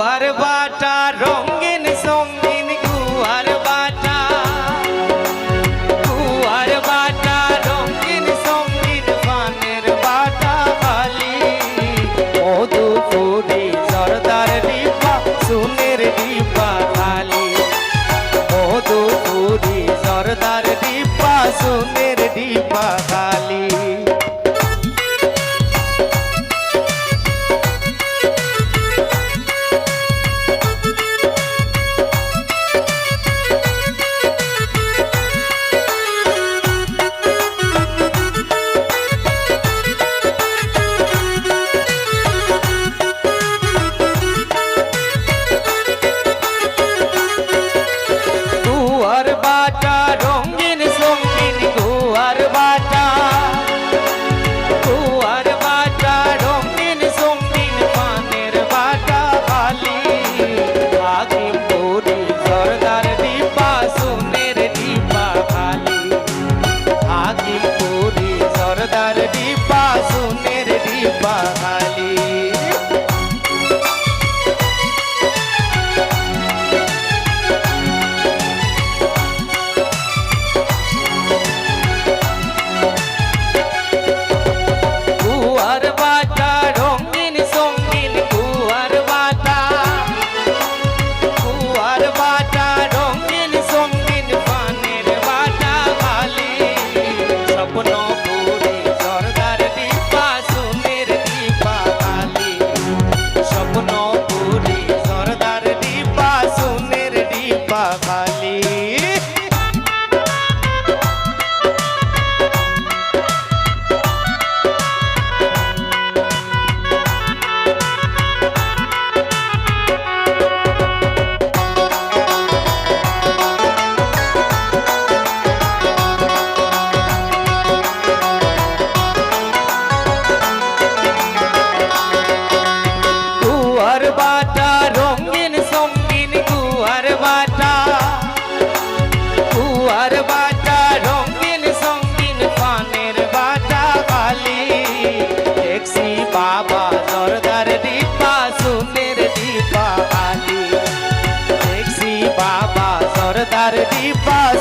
গুয়ার বাটা রঙিন সঙ্গিন গুয়ার বাটা রঙিন সঙ্গিন পানের বাটা খালি মধুপুরি জর্দার ডিব্বা সোনের ডিব্বা খালি মধুপুরি জর্দার ডিব্বা সোনের ডিব্বা খালি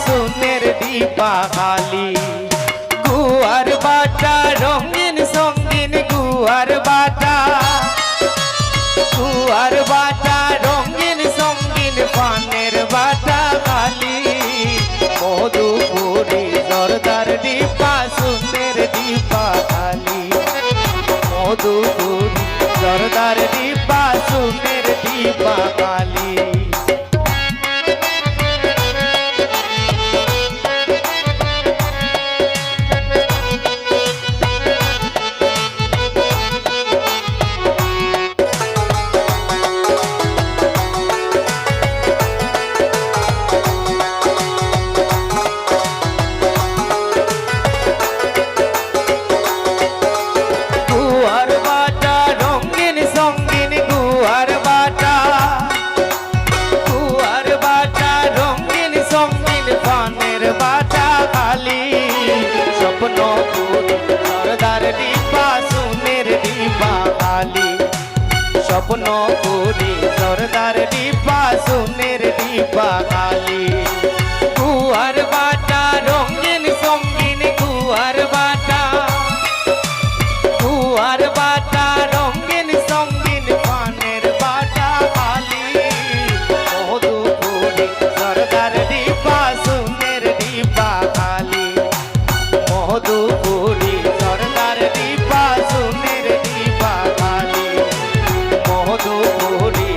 সোনের ডিব্বা খালি গুয়ার বাটা রঙিন সঙ্গিন গুয়ার বাটা রঙিন সঙ্গিন পানের বাটা খালি মধুপুরি জর্দার ডিব্বা সোনের ডিব্বা খালি মধুপুরি জর্দার ডিব্বা সোনের ডিব্বা খালি স্বপ্ন পুরি জর্দার ডিব্বা সোনের ডিব্বা খালি গুয়ার বাটা রঙিন সঙ্গিন গুয়ার বাটা রঙিন সঙ্গিন পানের বাটা খালি মধুপুরি জর্দার ডিব্বা সোনের ডিব্বা খালি মধুপুরি জর্দার ডিব্বা সোনের ডিব্বা খালি মধুপুরি